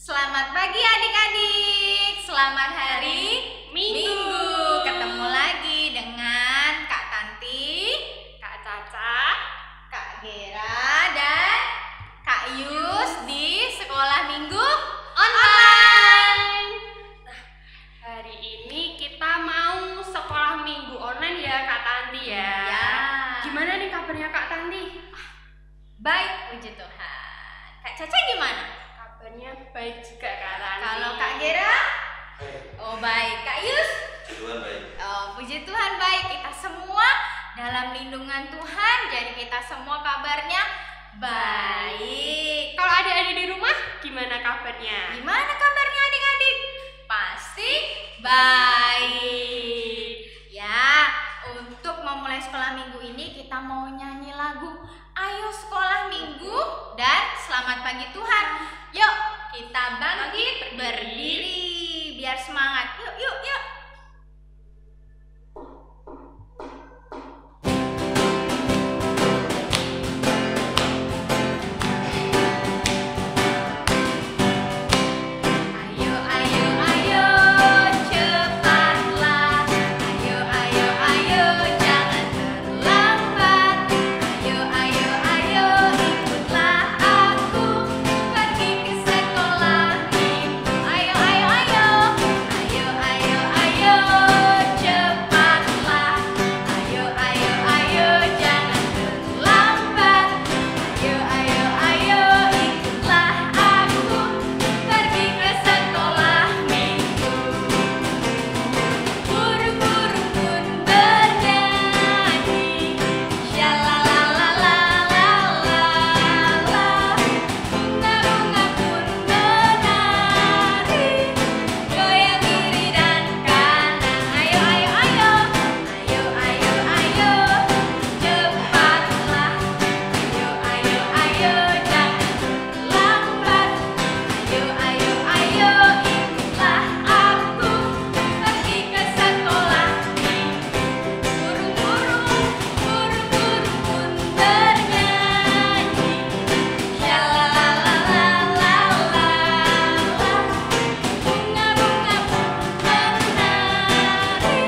Selamat pagi adik-adik. Selamat hari Minggu. Ketemu lagi dengan Kak Tanti, Kak Caca, Kak Gera, dan Kak Yus di Sekolah Minggu Online. Nah, hari ini kita mau sekolah minggu online ya Kak Tanti ya. Ya. Gimana nih kabarnya Kak Tanti? Baik, puji Tuhan. Kak Caca gimana? Kabarnya baik juga Kak Tanti. Kalau Kak Gera? Oh baik. Kak Yus? Puji Tuhan baik. Oh, puji Tuhan baik. Kita semua dalam lindungan Tuhan. Jadi kita semua kabarnya baik. Kalau adik-adik di rumah gimana kabarnya? Gimana kabarnya adik-adik? Pasti baik. Ya, untuk memulai sekolah minggu ini kita mau nyanyi lagu Ayo Sekolah Minggu dan Selamat Pagi Tuhan. Yuk, kita bangkit berdiri biar semangat. Yuk, yuk, yuk. Ayo, ayo, ayo, cepatlah. Ayo, ayo, ayo, jangan terlambat. Ayo, ayo, ayo, ikutlah aku pergi ke sekolah minggu. Ayo, ayo, ayo, ayo, ayo, ayo, cepatlah. Ayo, ayo, ayo, jangan terlambat. Ayo, ayo, ayo, ikutlah aku pergi ke sekolah minggu. Guru-guru pun bernyanyi, shalalalalala. Bunga-bunga pun menari, goyang kiri dan kanan. Ayo, ayo, ayo, ayo, ayo, ayo, cepatlah. Ayo, ayo, ayo, jangan terlambat. Ayo, ayo, ayo, ikutlah aku pergi ke sekolah minggu. Guru-guru pun bernyanyi, shalalalalala. Bunga-bunga pun menari,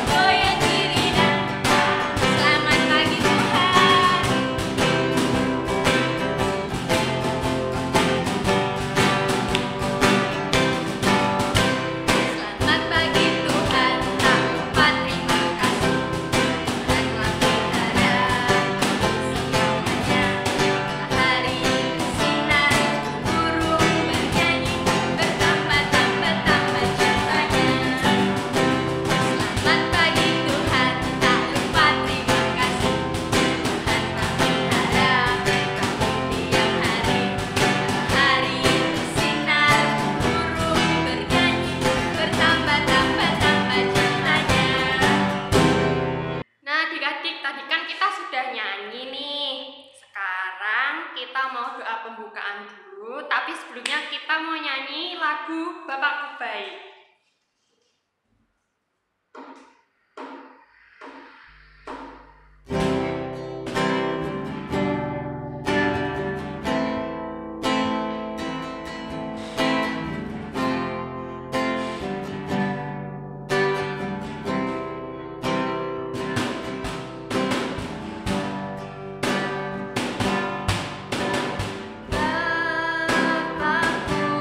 goyang kiri dan kanan. Selamat pagi Tuhan. Selamat pagi Tuhan, tak lupa terima kasih. Tuhan telah pelihara semuanya. Matahari bersinar, burung bernyanyi, bertambah-tambah cintanya. Selamat pagi Tuhan, tak lupa terima kasih. Tuhan telah pelihara kami tiap hari. Matahari bersinar, burung bernyanyi, bertambah-tambah cintanya. Nah, adik-adik, tadi kan kita sudah nyanyi nih. Sekarang kita mau doa pembukaan dulu, tapi sebelumnya kita mau nyanyi lagu Bapakku Baik.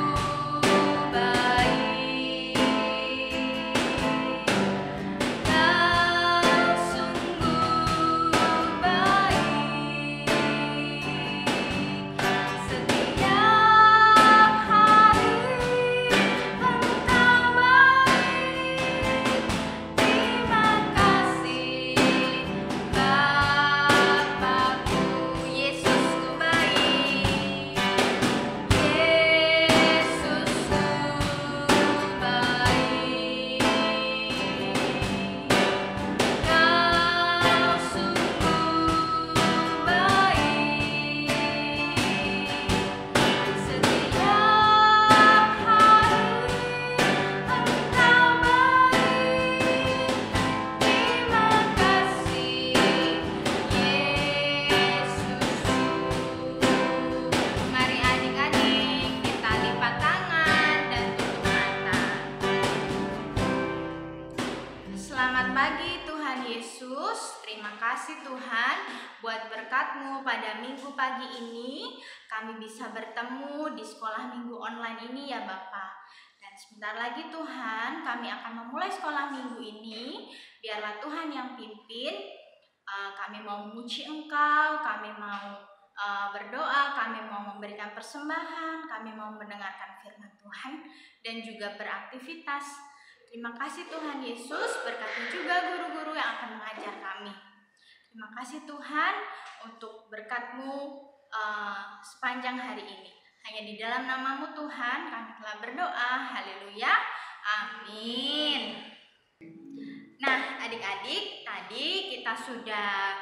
Bapakku baik. kasih Tuhan buat berkat-Mu pada minggu pagi ini. Kami bisa bertemu di sekolah minggu online ini ya Bapa. Dan sebentar lagi Tuhan, kami akan memulai sekolah minggu ini. Biarlah Tuhan yang pimpin. Kami mau memuji Engkau, kami mau berdoa, kami mau memberikan persembahan, kami mau mendengarkan firman Tuhan dan juga beraktivitas. Terima kasih Tuhan Yesus, berkati juga guru-guru yang akan mengajar kami. Terima kasih Tuhan untuk berkat-Mu sepanjang hari ini. Hanya di dalam nama-Mu Tuhan kami telah berdoa. Haleluya. Amin. Nah adik-adik, tadi kita sudah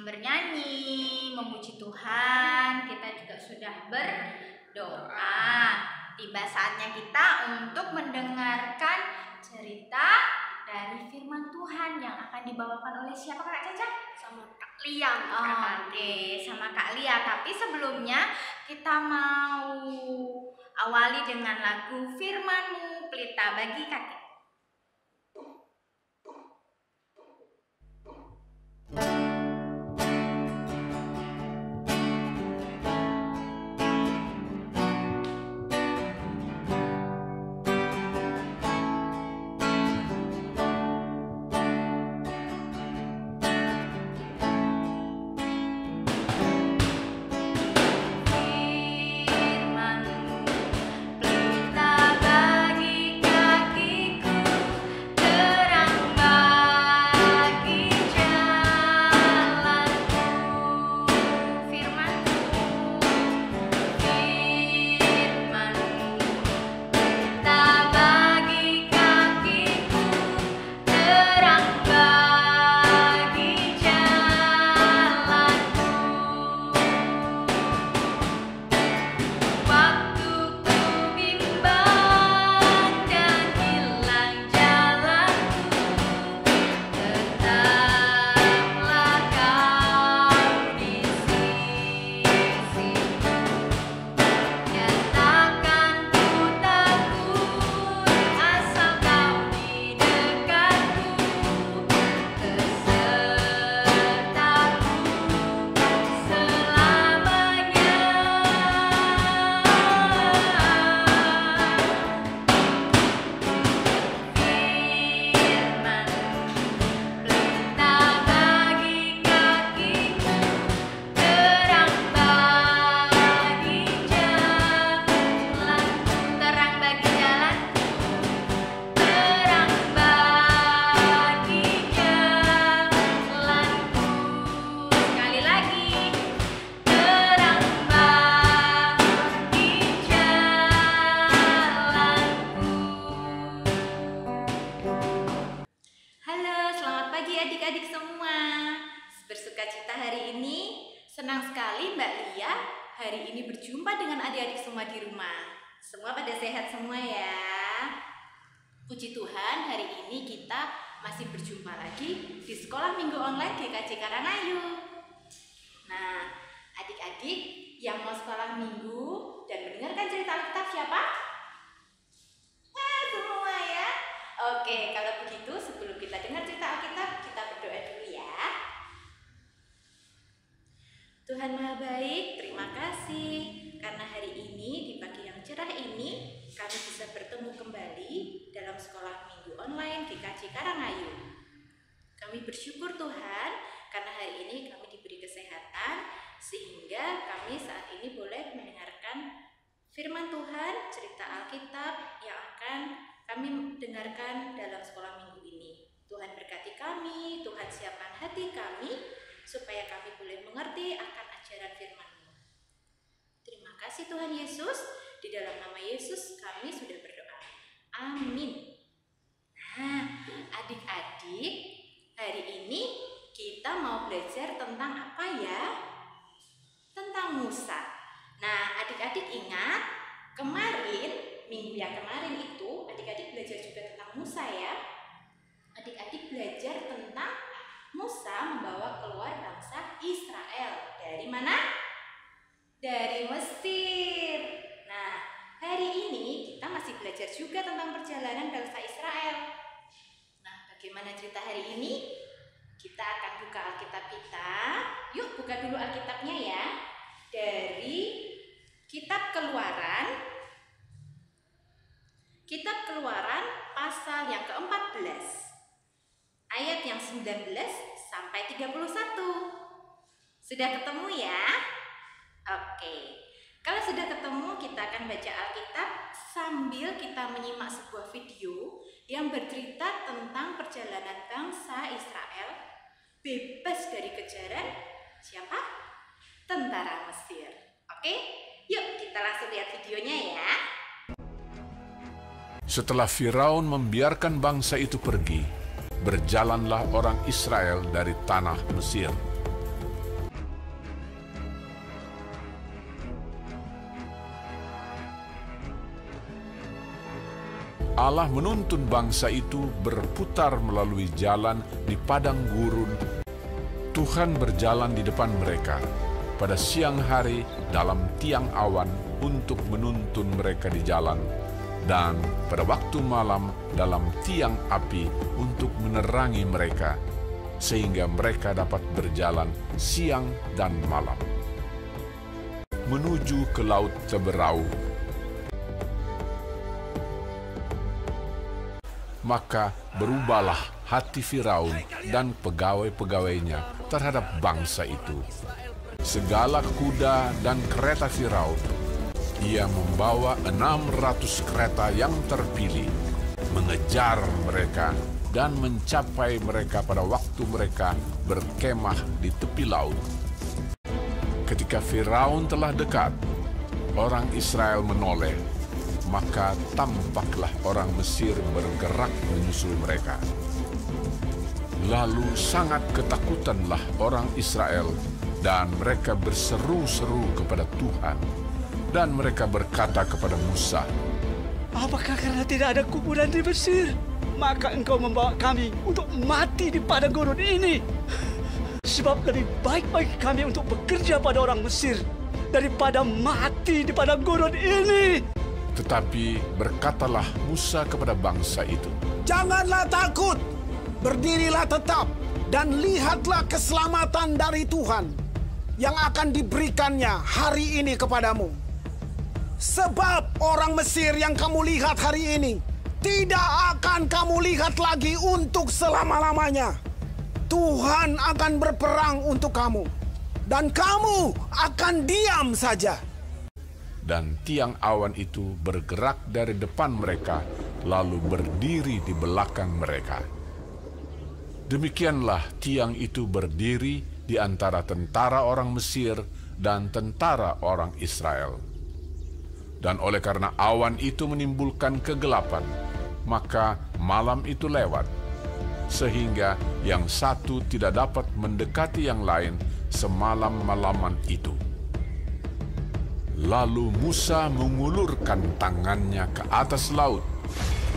bernyanyi, memuji Tuhan, kita juga sudah berdoa. Tiba saatnya kita untuk mendengarkan cerita dari firman Tuhan yang akan dibawakan oleh siapa Kak Caca? Sama Kak Lia. Oke, sama Kak Lia. Tapi sebelumnya kita mau awali dengan lagu Firman-Mu Pelita Bagi Kaki. Senang sekali Mbak Lia hari ini berjumpa dengan adik-adik semua di rumah. Semua pada sehat semua ya. Puji Tuhan, hari ini kita masih berjumpa lagi di sekolah minggu online GKJ Karangayu. Nah, adik-adik yang mau sekolah minggu dan mendengarkan cerita Alkitab siapa? Semua ya. Oke, kalau begitu sebelum kita dengar cerita Alkitab, kita berdoa dulu ya. Tuhan Maha Baik, terima kasih karena hari ini di pagi yang cerah ini kami bisa bertemu kembali dalam sekolah minggu online GKJ Karangayu. Kami bersyukur Tuhan karena hari ini kami diberi kesehatan sehingga kami saat ini boleh mendengarkan firman Tuhan, cerita Alkitab yang akan kami dengarkan dalam sekolah minggu ini. Tuhan berkati kami, Tuhan siapkan hati kami supaya kami boleh mengerti akan ajaran firman-Mu. Terima kasih Tuhan Yesus, di dalam nama Yesus kami sudah berdoa. Amin. Nah, adik-adik, hari ini kita mau belajar tentang apa ya? Tentang Musa. Nah, adik-adik ingat, kemarin, minggu yang kemarin itu, adik-adik belajar juga tentang Musa ya. Adik-adik belajar tentang Musa membawa keluar bangsa Israel. Dari mana? Dari Mesir. Nah, hari ini kita masih belajar juga tentang perjalanan bangsa Israel. Nah, bagaimana cerita hari ini? Kita akan buka Alkitab kita. Yuk buka dulu Alkitabnya ya. Dari Kitab Keluaran. Kitab Keluaran pasal yang ke-14. Ayat yang 19 sampai 31. Sudah ketemu ya? Oke. Kalau sudah ketemu, kita akan baca Alkitab sambil kita menyimak sebuah video yang bercerita tentang perjalanan bangsa Israel bebas dari kejaran siapa? Tentara Mesir. Oke? Yuk kita langsung lihat videonya ya. Setelah Firaun membiarkan bangsa itu pergi, berjalanlah orang Israel dari tanah Mesir. Allah menuntun bangsa itu berputar melalui jalan di padang gurun. Tuhan berjalan di depan mereka pada siang hari dalam tiang awan untuk menuntun mereka di jalan, dan pada waktu malam dalam tiang api untuk menerangi mereka, sehingga mereka dapat berjalan siang dan malam menuju ke Laut Teberau. Maka berubahlah hati Firaun dan pegawai-pegawainya terhadap bangsa itu. Segala kuda dan kereta Firaun, ia membawa 600 kereta yang terpilih, mengejar mereka dan mencapai mereka pada waktu mereka berkemah di tepi laut. Ketika Firaun telah dekat, orang Israel menoleh, maka tampaklah orang Mesir bergerak menyusul mereka. Lalu sangat ketakutanlah orang Israel, dan mereka berseru-seru kepada Tuhan, dan mereka berkata kepada Musa, "Apakah karena tidak ada kuburan di Mesir, maka engkau membawa kami untuk mati di padang gurun ini? Sebab lebih baik bagi kami untuk bekerja pada orang Mesir daripada mati di padang gurun ini." Tetapi berkatalah Musa kepada bangsa itu, "Janganlah takut, berdirilah tetap, dan lihatlah keselamatan dari Tuhan yang akan diberikannya hari ini kepadamu. Sebab orang Mesir yang kamu lihat hari ini, tidak akan kamu lihat lagi untuk selama-lamanya. Tuhan akan berperang untuk kamu, dan kamu akan diam saja." Dan tiang awan itu bergerak dari depan mereka, lalu berdiri di belakang mereka. Demikianlah tiang itu berdiri di antara tentara orang Mesir dan tentara orang Israel. Dan oleh karena awan itu menimbulkan kegelapan, maka malam itu lewat, sehingga yang satu tidak dapat mendekati yang lain semalam-malaman itu. Lalu Musa mengulurkan tangannya ke atas laut,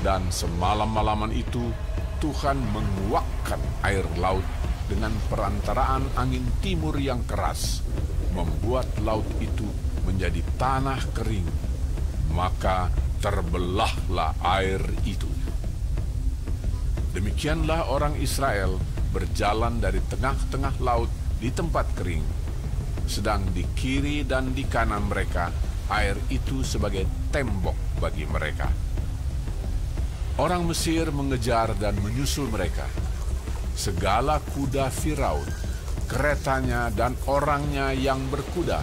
dan semalam-malaman itu Tuhan menguakkan air laut dengan perantaraan angin timur yang keras, membuat laut itu menjadi tanah kering, maka terbelahlah air itu. Demikianlah orang Israel berjalan dari tengah-tengah laut di tempat kering, sedang di kiri dan di kanan mereka air itu sebagai tembok bagi mereka. Orang Mesir mengejar dan menyusul mereka. Segala kuda Firaun, keretanya dan orangnya yang berkuda,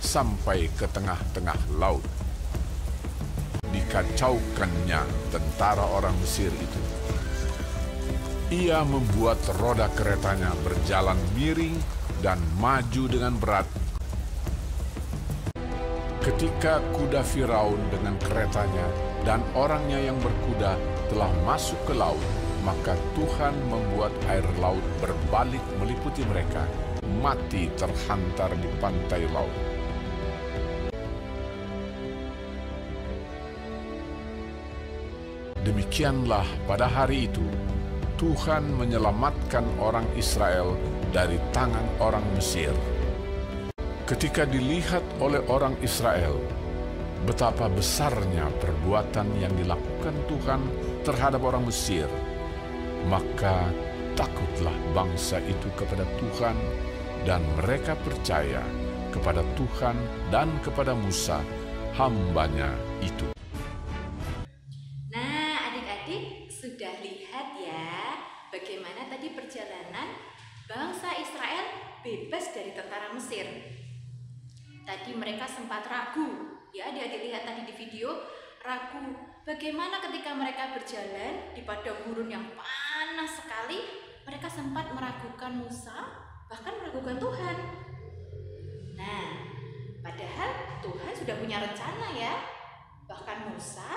sampai ke tengah-tengah laut. Dikacaukannya tentara orang Mesir itu. Ia membuat roda keretanya berjalan miring dan maju dengan berat. Ketika kuda Firaun dengan keretanya dan orangnya yang berkuda telah masuk ke laut, maka Tuhan membuat air laut berbalik meliputi mereka, mati terhantar di pantai laut. Demikianlah pada hari itu, Tuhan menyelamatkan orang Israel dari tangan orang Mesir. Ketika dilihat oleh orang Israel betapa besarnya perbuatan yang dilakukan Tuhan terhadap orang Mesir, maka takutlah bangsa itu kepada Tuhan, dan mereka percaya kepada Tuhan dan kepada Musa, hambanya itu. Nah, adik-adik sudah lihat ya bagaimana tadi perjalanan bangsa Israel bebas dari tentara Mesir. Tadi mereka sempat ragu, ya adik-adik lihat tadi di video, ragu bagaimana ketika mereka berjalan di padang gurun yang panas sekali, mereka sempat meragukan Musa, bahkan meragukan Tuhan. Nah, padahal Tuhan sudah punya rencana ya. Bahkan Musa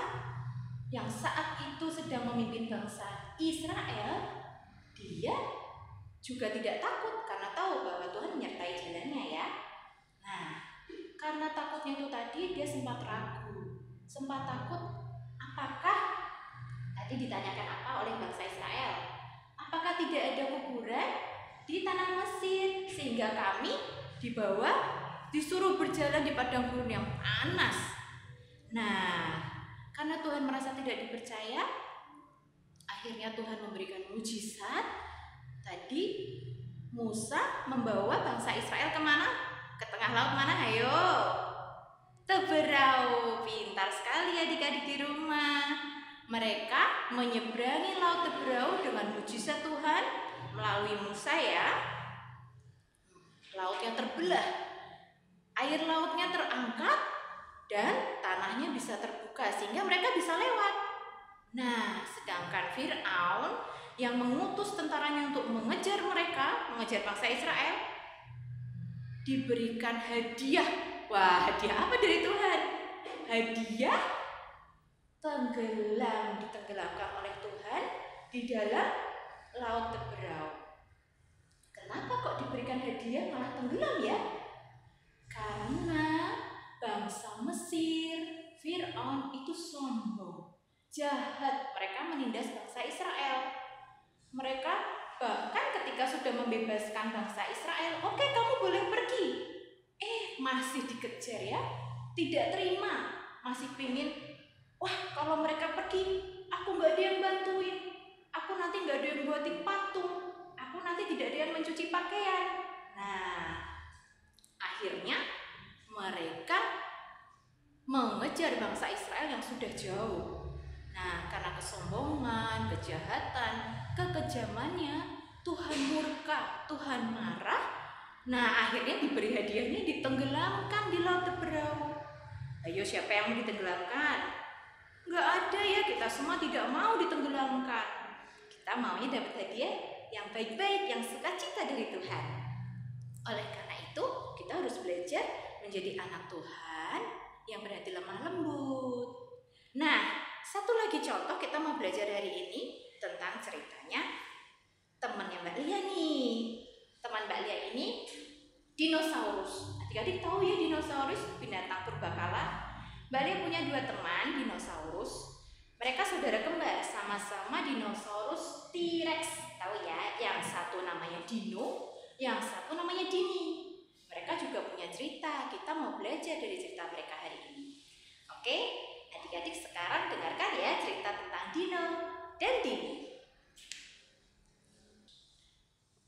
yang saat itu sedang memimpin bangsa Israel, dia juga tidak takut karena tahu bahwa Tuhan menyertai jalannya ya. Nah, karena takutnya itu tadi dia sempat ragu, sempat takut. Apakah tadi ditanyakan apa oleh bangsa Israel? Apakah tidak ada kuburan di tanah Mesir sehingga kami disuruh berjalan di padang gurun yang panas? Nah, karena Tuhan merasa tidak dipercaya, akhirnya Tuhan memberikan mujizat. Tadi Musa membawa bangsa Israel kemana? Ke tengah laut mana? Ayo, Teberau. Pintar sekali adik-adik di rumah. Mereka menyeberangi laut Teberau dengan mujizat Tuhan melalui Musa ya. Lautnya terbelah, air lautnya terangkat, dan tanahnya bisa terbuka sehingga mereka bisa lewat. Nah, sedangkan Fir'aun yang mengutus tentaranya untuk mengejar mereka, mengejar bangsa Israel, diberikan hadiah. Wah, hadiah apa dari Tuhan? Hadiah ditenggelamkan oleh Tuhan di dalam laut Teberau. Kenapa kok diberikan hadiah malah tenggelam ya? Karena bangsa Mesir, Fir'aun itu sombong, jahat. Mereka menindas bangsa Israel. Mereka bahkan ketika sudah membebaskan bangsa Israel, oke, kamu boleh pergi. Masih dikejar ya, tidak terima, masih pingin, wah kalau mereka pergi, aku nggak ada yang bantuin, aku nanti nggak ada yang buatin patung, aku nanti tidak ada yang mencuci pakaian. Nah, akhirnya mereka mengejar bangsa Israel yang sudah jauh. Nah, karena kesombongan, kejahatan, kekejamannya, Tuhan murka, Tuhan marah. Nah, akhirnya diberi hadiahnya ditenggelamkan di laut Teberau. Ayo, siapa yang mau ditenggelamkan? Nggak ada ya, kita semua tidak mau ditenggelamkan. Kita maunya dapat hadiah yang baik-baik, yang sukacita dari Tuhan. Oleh karena itu, kita harus belajar menjadi anak Tuhan yang berhati lemah lembut. Nah, satu lagi contoh kita mau belajar hari ini tentang ceritanya temannya Mbak Lia nih. Teman Mbak Lia ini dinosaurus. Adik-adik tahu ya dinosaurus, binatang purbakala. Mbak Lia punya 2 teman dinosaurus. Mereka saudara kembar, sama-sama dinosaurus T-Rex. Tahu ya, yang satu namanya Dino, yang satu namanya Dini. Mereka juga punya cerita. Kita mau belajar dari cerita mereka hari ini. Oke, adik-adik sekarang dengarkan ya cerita tentang Dino dan Dini.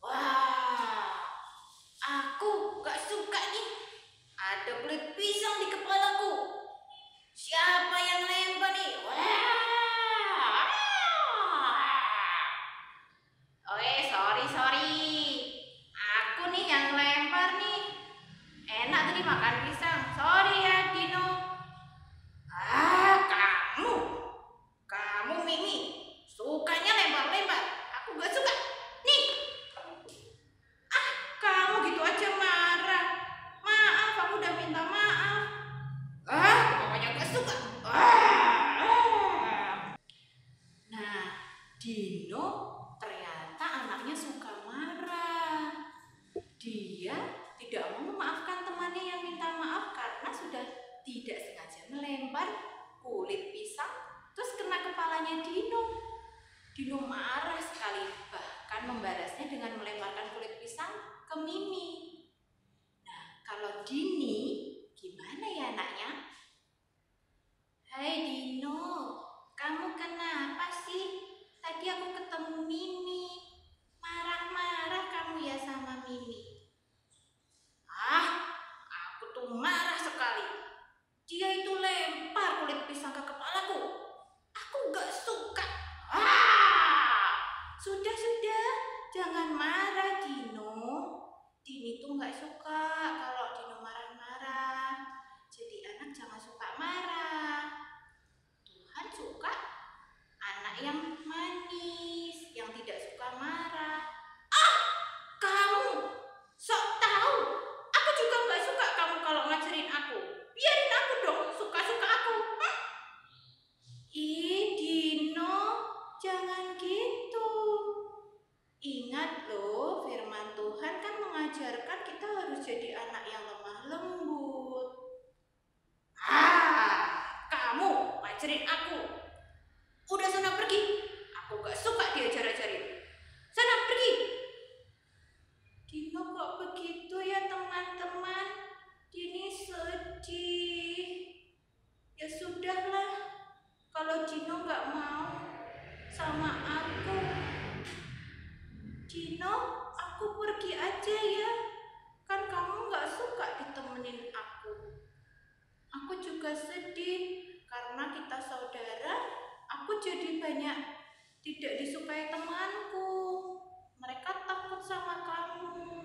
Wah, aku gak suka nih, ada kulit pisang di kepalaku. Siapa yang lempar nih? Wah. Sorry. Aku nih yang lempar nih. Enak tadi makan pisang. Sorry ya, Dino. Kamu Mimi, sukanya lempar-lempar. Aku gak suka. Nih. Kamu gitu aja marah. Maaf, aku udah minta maaf. Pokoknya gak suka. Nah, Dino ternyata anaknya suka marah. Dia tidak mau memaafkan temannya yang minta maaf karena sudah tidak sengaja melempar kulit pisang terus kena kepalanya Dino. Dino marah sekali, bahkan membalasnya dengan melemparkan kulit pisang ke Mimi. Nah, kalau Dini gimana ya anaknya? Hai Dino, kamu kenapa sih? Tadi aku ketemu Mimi. lempar kulit pisang ke kepalaku. Aku gak suka. Sudah, jangan marah Dino. Dini tuh gak suka kalau Dino marah-marah. Jadi anak jangan suka marah. Tuhan suka anak yang manis, yang tidak suka marah. Kamu sok tahu. Aku juga gak suka kamu kalau ngajarin aku. Biarin aku dong, suka-suka aku. Ih, Dino, jangan gitu. Ingat loh, firman Tuhan kan mengajarkan kita harus jadi anak yang lemah lembut. Kamu ngajarin aku. Udah sana pergi. Aku gak suka diajar-ajarin. Sana pergi. Dino kok begitu ya teman-teman? Dini sedih. Ya sudahlah, kalau Dino gak mau sama aku. Dino, aku pergi aja ya. Kan kamu gak suka ditemenin aku. Aku juga sedih karena kita saudara. Aku jadi banyak tidak disukai temanku. Mereka takut sama kamu.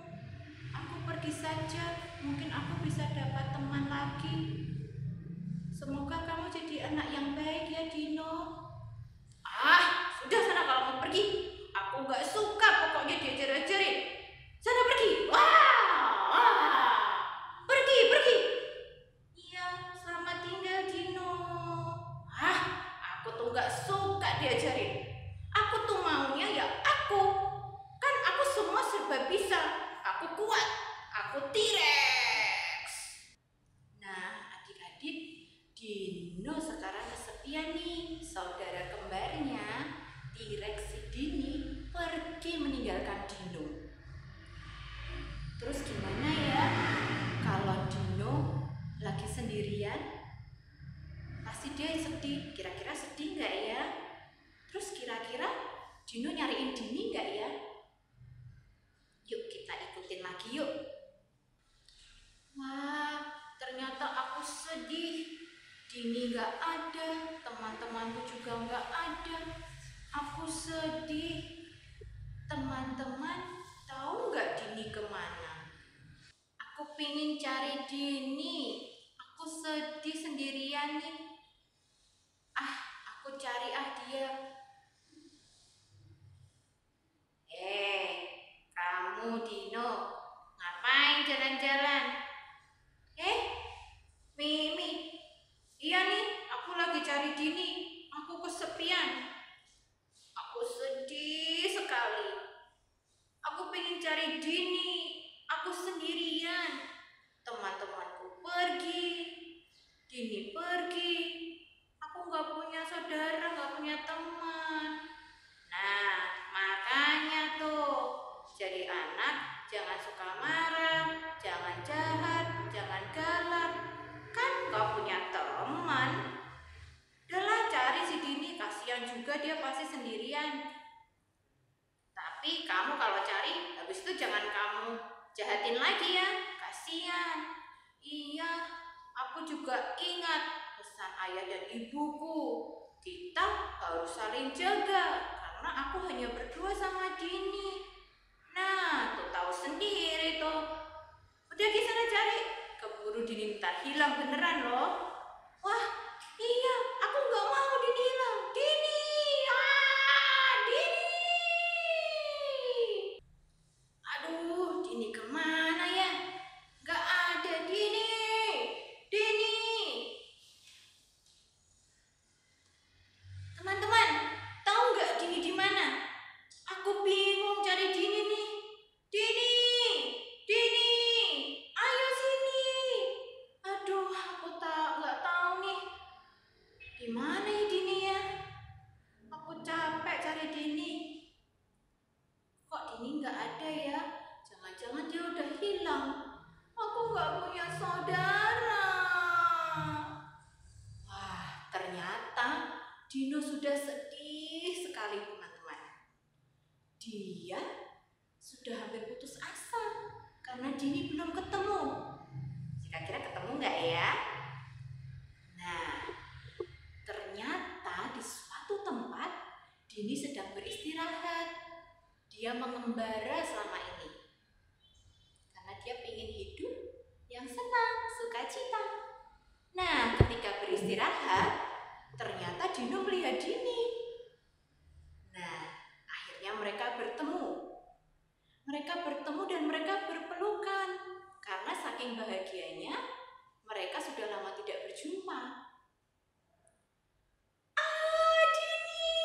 Aku pergi saja. Mungkin aku bisa dapat teman lagi. Semoga kamu jadi anak yang baik ya Dino. Sudah sana kalau mau pergi. Aku gak suka pokoknya diajar-ajarin. Sana pergi. Pergi. Iya, selamat tinggal Dino. Aku tuh gak suka diajarin. Aku tuh maunya ya aku. Kan aku semua serba bisa. Aku kuat. Aku T-Rex. Nah, adik-adik, Dino sekarang kesepian nih. Saudara kembarnya T-Rex si Dini pergi meninggalkan Dino. Terus gimana ya kalau Dino lagi sendirian? Pasti dia sedih. Kira-kira sedih nggak ya? Terus kira-kira Dino nyariin Dini nggak ya? Yuk kita ikutin lagi yuk. Wah, ternyata aku sedih. Dini nggak ada, teman-temanku juga nggak ada. Aku sedih. Teman-teman tahu nggak Dini kemana? Aku pengen cari Dini. Aku sedih sendirian nih. Aku cari dia. Kamu Dino, ngapain jalan-jalan? Mimi. Iya nih, aku lagi cari Dini. Aku kesepian. Aku sedih sekali. Aku pengen cari Dini. Aku sendirian. Teman-temanku pergi. Dini pergi. Aku gak punya saudara, gak punya teman. Nah, makanya tuh, jadi anak jangan suka marah, jangan jahat, jangan galak. Kan gak punya teman. Udahlah, cari si Dini, kasihan juga dia pasti sendirian. Tapi kamu kalau cari, habis itu jangan kamu jahatin lagi ya, kasihan. Iya, aku juga ingat pesan ayah dan ibuku. Kita harus saling jaga karena aku hanya berdua sama Dini. Nah, tuh tahu sendiri tuh. Udah di sana cari, keburu Dini ntar hilang beneran loh. Wah, iya, aku nggak mau Dini hilang. Dini, Dini. Aduh, Dini kemana ya? Nggak ada Dini. Dini. Teman-teman, tahu nggak Dini di mana? Aku bingung cari Dini nih. Dini, ayo sini. Aduh, aku nggak tahu nih. Di mana ya Dini ya? Aku capek cari Dini. Kok Dini nggak ada ya? Jangan-jangan dia udah hilang. Aku nggak punya saudara. Wah, ternyata Dino sudah sedih sekali teman-teman. Dia sudah hampir putus asa karena Dini belum ketemu. Kira-kira ketemu nggak ya? Nah, Dini sedang beristirahat. Dia mengembara selama ini. Karena dia ingin hidup yang senang, sukacita. Nah, ketika beristirahat, ternyata Dino melihat Dini. Nah, akhirnya mereka bertemu. Mereka bertemu dan mereka berpelukan. Karena saking bahagianya, mereka sudah lama tidak berjumpa. Dini,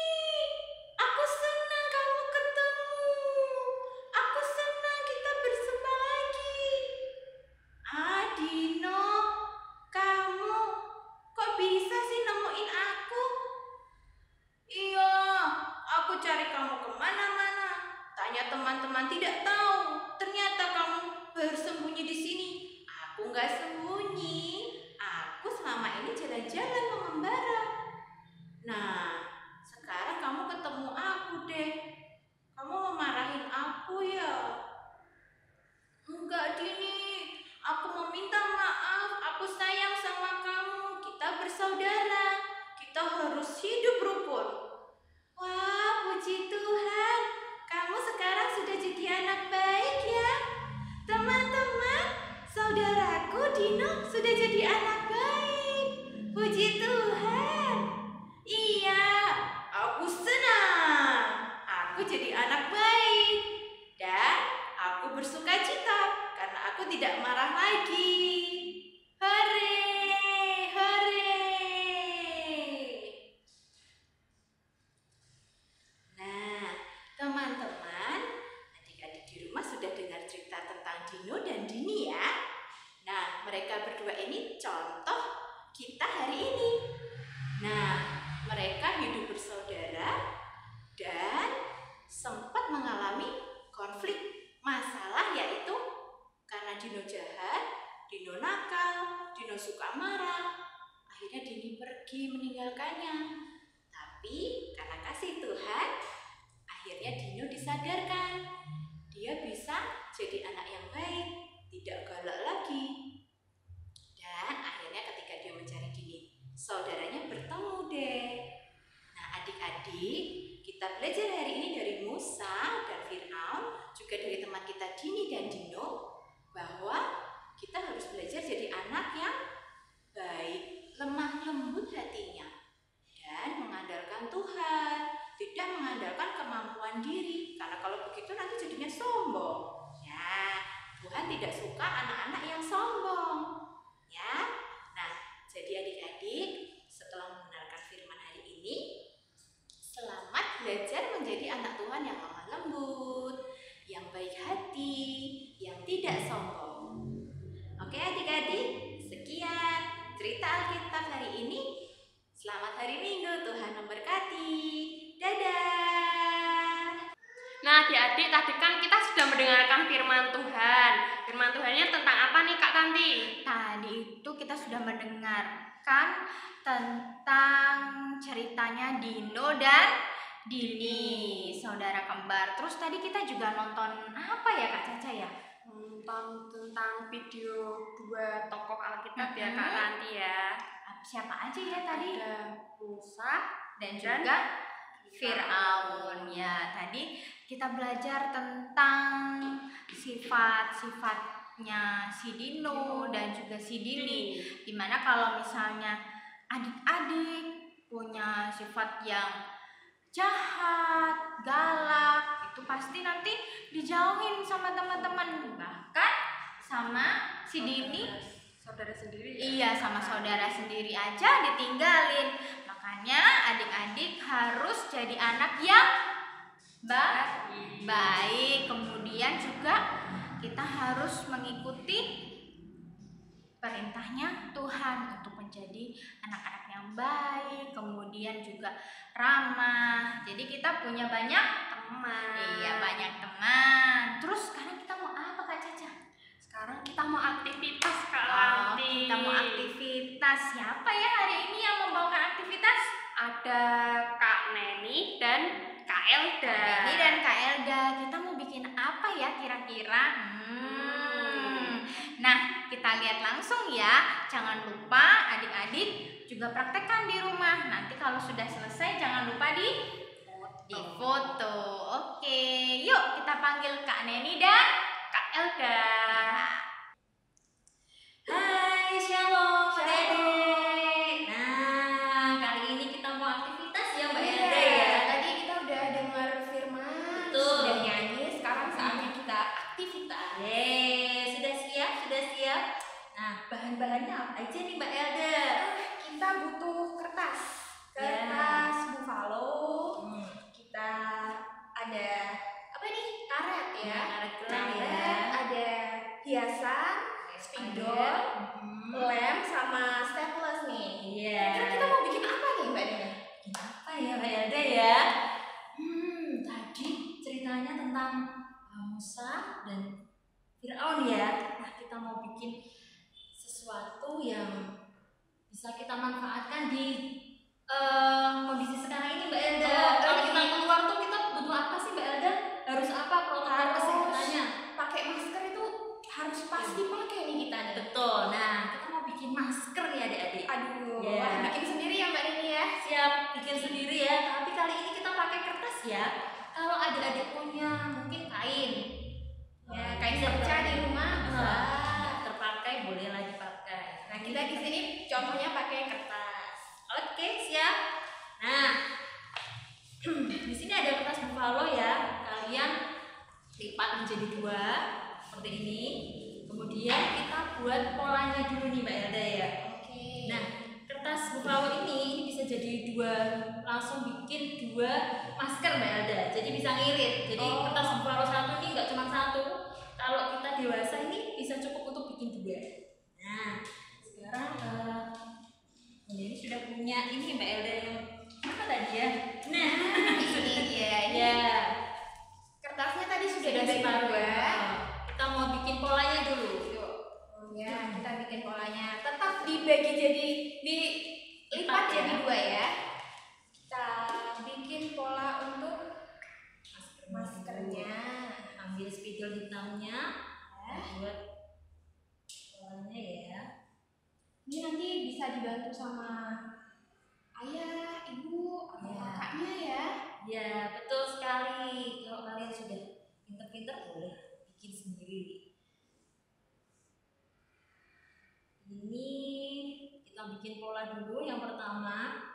aku senang kamu ketemu. Aku senang kita bersama lagi. Dino, kamu kok bisa sih nemuin aku? Iya, aku cari kamu kemana-mana. Tanya teman-teman tidak tahu. Ternyata kamu bersembunyi di sini. Aku nggak sembunyi. Aku selama ini jalan-jalan mengembara. Nah, sekarang kamu ketemu aku deh. Kamu memarahin aku ya? Enggak, Dini. Aku mau minta maaf. Aku sayang sama kamu. Kita bersaudara. Kita harus hidup rukun. Wah, puji Tuhan. Kamu sekarang sudah jadi anak baik ya. Teman-teman, saudaraku Dino sudah jadi anak baik. Puji Tuhan. Iya, aku senang. Aku jadi anak baik. Dan aku bersukacita karena aku tidak marah lagi. Hore, hore. Nah, teman-teman, adik-adik di rumah sudah dengar cerita tentang Dino dan Dini ya. Nah, mereka berdua ini contoh kita hari ini. Nah, mereka hidup bersaudara dan sempat mengalami konflik masalah, yaitu karena Dino jahat, Dino nakal, Dino suka marah. Akhirnya Dini pergi meninggalkannya. Tapi karena kasih Tuhan, akhirnya Dino disadarkan. Dia bisa jadi anak yang baik, tidak galak lagi. Dan akhirnya ketika dia mencari Dini, saudaranya bertemu deh. Nah, adik-adik, kita belajar hari ini dari Musa dan Fir'aun, juga dari teman kita Dini dan Dino, bahwa kita harus belajar jadi anak yang baik, lemah lembut hatinya, dan mengandalkan Tuhan, tidak mengandalkan kemampuan diri, karena kalau begitu nanti jadinya sombong. Ya, Tuhan tidak suka anak-anak yang sombong. Ya, nah, jadi adik-adik, setelah mendengarkan firman hari ini, selamat belajar menjadi anak Tuhan yang lemah lembut, yang baik hati, yang tidak sombong. Oke adik-adik, sekian cerita Alkitab hari ini. Selamat hari Minggu, Tuhan memberkati. Dadah. Nah, adik-adik, tadi kan kita sudah mendengarkan firman Tuhan. Firman Tuhannya tentang apa nih, Kak Tanti? Tadi itu kita sudah mendengarkan tentang ceritanya Dino dan Dini, saudara kembar. Terus tadi kita juga nonton apa ya Kak Caca ya? Nonton tentang video dua tokoh Alkitab ya Kak Tanti ya. Siapa aja ya tadi? Ada Musa dan juga Fir'aun. Ya, tadi kita belajar tentang sifat-sifatnya si Dino dan juga si Dini. Dimana kalau misalnya adik-adik punya sifat yang jahat, galak, itu pasti nanti dijauhin sama teman-teman, bahkan sama si Dini, saudara sendiri ya? Iya, sama saudara sendiri aja ditinggalin. Makanya adik-adik harus jadi anak yang baik. Kemudian juga kita harus mengikuti perintahnya Tuhan untuk menjadi anak-anak yang baik, kemudian juga ramah. Jadi kita punya banyak teman. Iya, banyak teman. Terus sekarang kita mau apa Kak Caca? Sekarang kita mau aktivitas Kak Tanti. Kita mau aktivitas. Siapa ya hari ini yang membawakan aktivitas? Ada Kak Neni dan Kak Elda. Neni dan Kak Elda. Kita mau bikin apa ya kira-kira? Nah, kita lihat langsung ya. Jangan lupa adik-adik juga praktekkan di rumah. Nanti kalau sudah selesai jangan lupa di Di foto. Oke, yuk kita panggil Kak Neni dan Kak Elda. Hai, shalom Adik. Nah, kali ini kita mau aktivitas ya Mbak Elda ya. Tadi kita udah dengar firman, Betul. sudah nyanyi, sekarang saatnya kita aktivitas. Sudah siap, sudah siap. Nah, bahan-bahannya apa aja nih Mbak Elda? Kita butuh kertas, Ya. kertas buffalo. Hmm. Kita ada apa nih? Karet ya. Karet gelang ya. Karet, ada hiasan, spidol, lem sama staples nih. Iya. Kira-kira kita mau bikin apa nih Mbak Neni? Apa ya Mbak Elda ya? Tadi ceritanya tentang Musa dan Fir'aun ya. Nah, kita mau bikin sesuatu yang bisa kita manfaatkan di kondisi sekarang ini Mbak Elda. Kalau kita keluar tuh kita butuh apa sih Mbak Elda? Harus apa protokol kesehatannya? Pakai masker itu harus pasti pakai nih kita nih. Betul. Nah, kita mau bikin masker nih adik-adik. Aduh, Ya. wah, bikin sendiri ya Mbak Neni ya. Siap, bikin sendiri ya. Tapi kali ini kita pakai kertas ya. Kalau adik-adik punya mungkin kain, Ya, kain perca di rumah bisa. terpakai boleh lagi pakai. Nah, kita di sini contohnya pakai kertas. Oke, siap. Nah, di sini ada kertas buffalo ya. Kalian lipat menjadi dua seperti ini. Kemudian kita buat polanya dulu nih Mbak Elda ya. Oke. Nah, kertas buffalo ini bisa jadi dua, langsung bikin dua masker Mbak Elda. Jadi bisa ngirit. Jadi Oh. kertas buffalo satu ini nggak cuma satu. Kalau kita dewasa ini bisa cukup untuk bikin dua. Nah, sekarang ini sudah punya ini Mbak Elda yang apa tadi ya? Nah, Ini dia. Ini ya. kertasnya tadi sudah Sudah dibagi separuh. dua. Kita mau bikin polanya dulu. Yuk. Ya, kita bikin polanya. Tetap dibagi jadi dilipat Lipat ya. jadi dua ya. Kita bikin pola untuk maskernya. Ambil spidol hitamnya, buat polanya ya. Ini nanti bisa dibantu sama ayah, ibu, atau Ya. kakaknya ya. Ya, betul sekali. Kalau kalian sudah pinter-pinter boleh bikin sendiri. Ini kita bikin pola dulu yang pertama.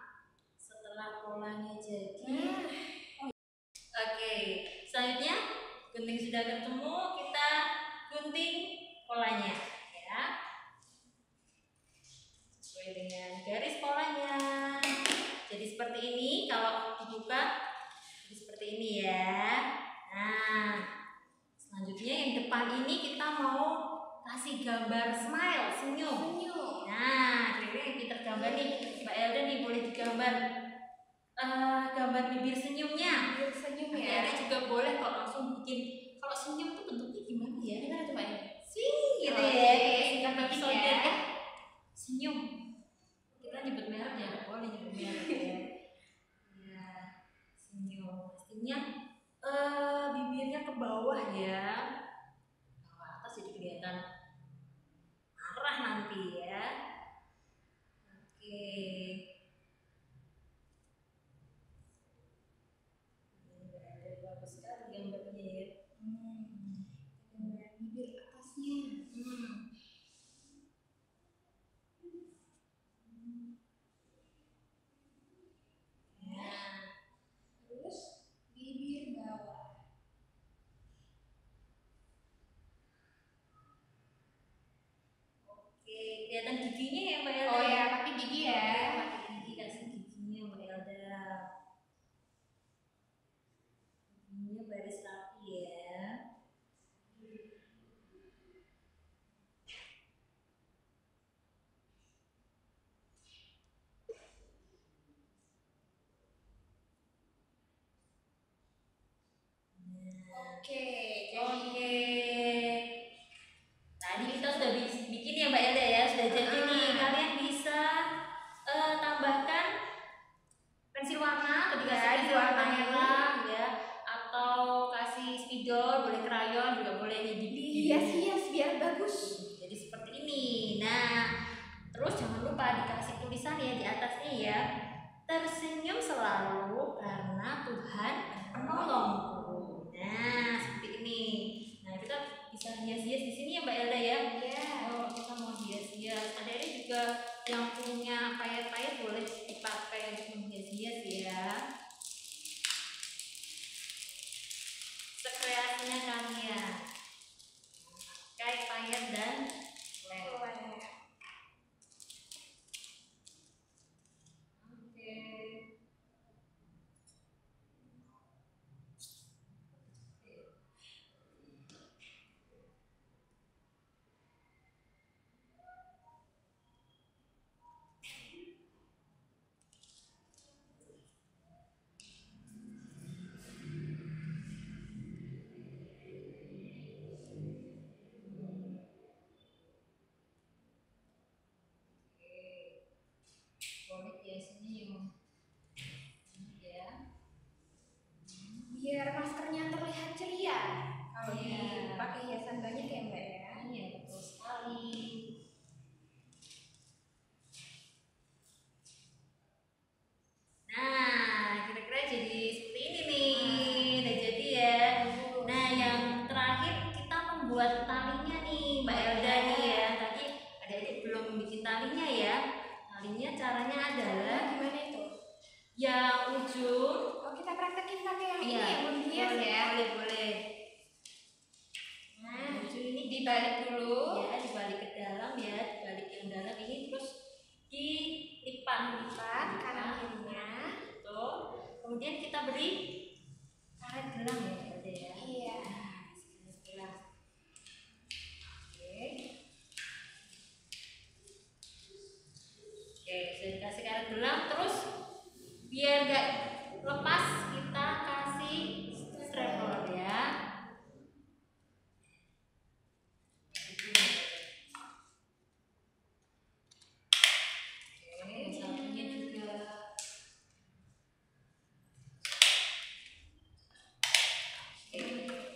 Setelah polanya jadi, oke. Selanjutnya gunting sudah ketemu, kita gunting polanya ya. Sesuai dengan garis polanya. Jadi seperti ini, kalau dibuka jadi seperti ini ya. Nah, selanjutnya yang depan ini kita mau kasih gambar smile, senyum. Nah, kira-kira yang pinter gambar nih, Mbak Elda nih boleh digambar gambar bibir senyumnya. Biar senyum Nanti ya. ada juga boleh kok langsung bikin. Kalau senyum tuh bentuknya gimana ya? Gimana coba ini? Gitu Oke, ya. kita Gambar bikin solid ya. ya. Senyum. Kita nyebut merek ya, boleh nyebut merek ya. Ya, senyum. Pastinya bibirnya ke bawah ya. Bawah atas jadi kelihatan marah nanti ya. Oke. Ini ada bagus sekali gambarnya ya. Gambar bibir atasnya. Ya. Terus bibir bawah. Oke, kelihatan giginya ya Mbak Elda. Oh ya, pakai gigi ya. Pakai gigi, kasih giginya Mbak Elda. Giginya baris rapi ya. Oke, Oke. Tadi kita sudah bikin ya Mbak Elda ya, sudah jadi nih. Kalian bisa tambahkan pensil warna atau dikasih Ya, pensil warna diwarnai. merah ya, atau kasih spidol, boleh krayon juga boleh nih dihias-hias biar bagus. Jadi seperti ini. Nah, terus jangan lupa dikasih tulisan ya di atasnya ya. tersenyum selalu karena Tuhan menolongku. Nah, seperti ini. Nah, kita bisa hias-hias di sini ya Mbak Elda ya. Iya. Oh, kita mau hias-hias. Ada juga yang punya payet-payet boleh dipakai untuk menghias-hias ya. Sekreasinya kalian. Pakai payet dan lem. Oke. Boleh ya senyum. Ya. Biar maskernya terlihat ceria. Kalau Iya. dipakai hiasan banyak ya Mbak ya. Iya, betul sekali. Nah, kira-kira jadi seperti ini nih. Udah jadi ya. Nah, yang terakhir kita membuat talinya nih, Mbak Elda nih ya. Tadi adik-adik belum bikin talinya ya. Talinya caranya adalah Gimana itu? yang ujung. Oh, kita praktekin pakai yang ini Iya, yang menghias boleh, ya. boleh, boleh. Nah, Nah, ujung ini dibalik dulu. ya, dibalik ke dalam ya, dibalik yang dalam ini terus dilipat Kanan kirinya. betul. Kemudian kita beri karet gelang ya, Ade ya. Iya. Nah, karet gelang. Oke. Oke, sudah dikasih karet gelang, terus biar gak lepas kita kasih strapper ya. Oke, satunya juga. Oke,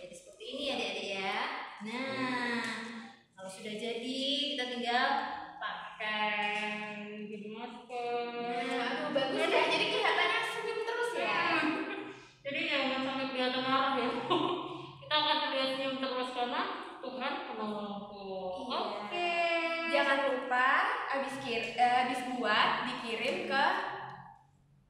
jadi seperti ini ya adik-adik ya. Nah, kalau sudah jadi kita tinggal pakai jadi masker. Aduh, bagus ya. Jadi kelihatannya senyum terus ya. Jadi jangan sampai kelihatan marah ya. Kita akan terlihat senyum terus karena Tuhan menolongku. Iya. Oke. Jangan lupa abis buat dikirim ke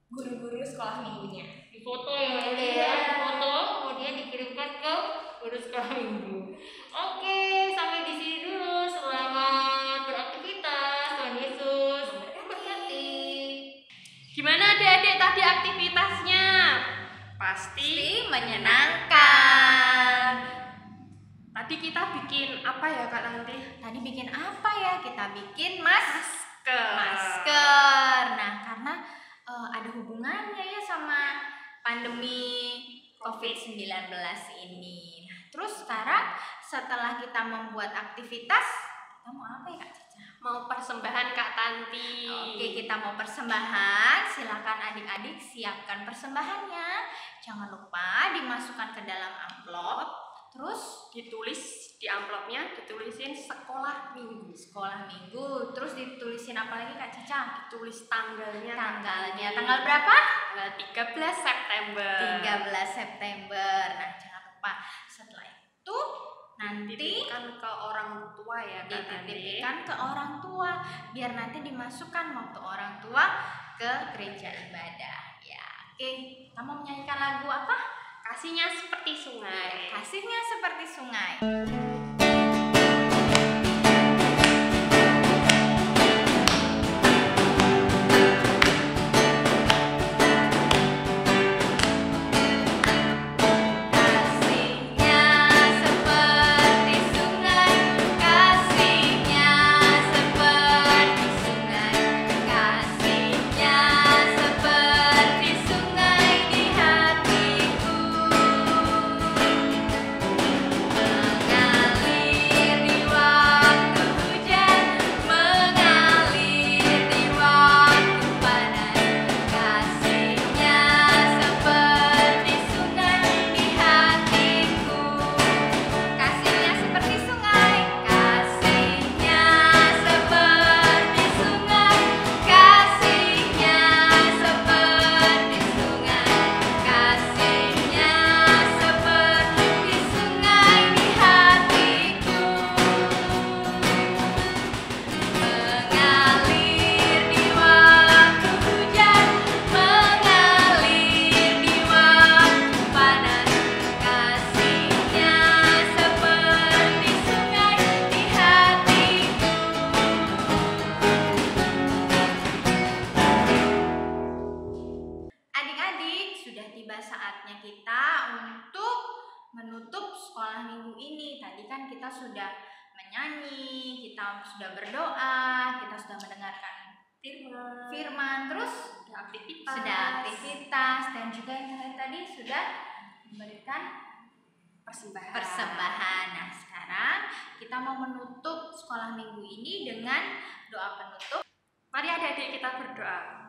guru-guru sekolah minggunya. Di foto ya, Ade ya. Iya. Di foto kemudian dikirimkan ke guru sekolah minggu. Oke, sampai di sini dulu. Selamat beraktivitas. Tuhan Yesus memberkati. Gimana adik-adik tadi aktivitasnya? Pasti Menyenangkan. tadi kita bikin apa ya Kak nanti? Tadi bikin apa ya? Kita bikin masker. Nah, karena ada hubungannya ya sama pandemi COVID-19 ini. Nah, terus sekarang setelah kita membuat aktivitas, kita mau apa ya Kak Cica? Mau persembahan Kak Tanti. Oke, kita mau persembahan. Silakan adik-adik siapkan persembahannya. Jangan lupa dimasukkan ke dalam amplop. Terus Ditulis di amplopnya, ditulisin sekolah minggu. sekolah minggu. Terus ditulisin apa lagi Kak Cica? Tulis tanggalnya. Kak Tanggalnya. Tanti. Tanggal berapa? Tanggal 13 September. 13 September. Nah, jangan lupa setelah itu nanti Dititipkan ke orang tua ya Kak Tanti. dititipkan ke orang tua biar nanti dimasukkan waktu orang tua ke gereja ibadah. Ya, oke. Kamu mau menyanyikan lagu apa? Kasihnya seperti sungai. Kasihnya seperti sungai. Kasihnya seperti sungai, kasihnya seperti sungai, kasihnya seperti sungai di hatiku, mengalir sudah saatnya kita untuk menutup sekolah minggu ini. Tadi kan kita sudah menyanyi, kita sudah berdoa, kita sudah mendengarkan firman, terus sudah aktivitas, dan juga yang tadi sudah memberikan persembahan. Nah, sekarang kita mau menutup sekolah minggu ini dengan doa penutup. Mari adik-adik kita berdoa.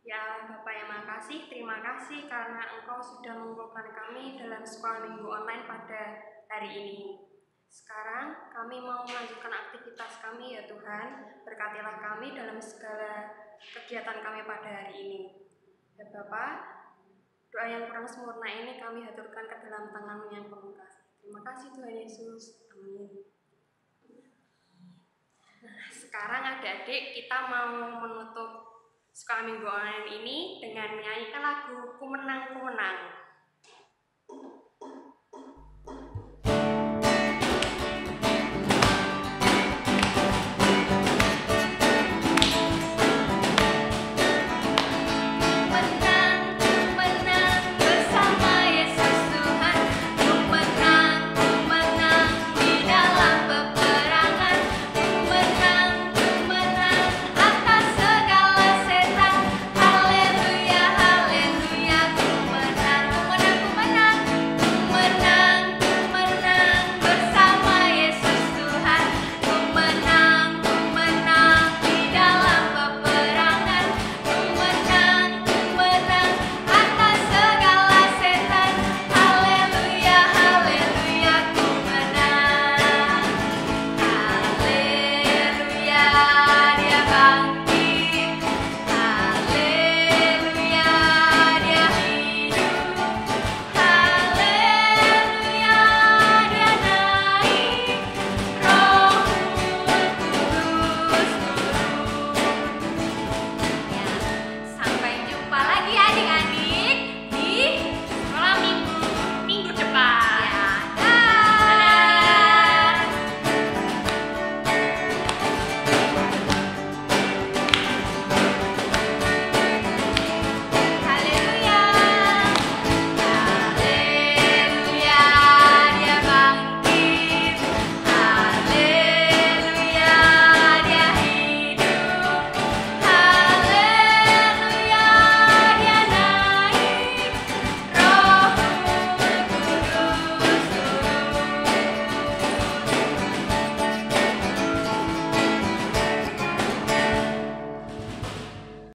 Ya Bapak yang makasih, terima kasih karena Engkau sudah mengumpulkan kami dalam sekolah minggu online pada hari ini. Sekarang kami mau melanjutkan aktivitas kami ya Tuhan. Berkatilah kami dalam segala kegiatan kami pada hari ini. Ya Bapak, doa yang kurang sempurna ini kami haturkan ke dalam tangan-Mu yang penuh kasih. Terima kasih Tuhan Yesus. Amin. Nah, sekarang adik-adik kita mau menutup sekolah minggu online ini dengan menyanyikan lagu Ku Menang, Ku Menang.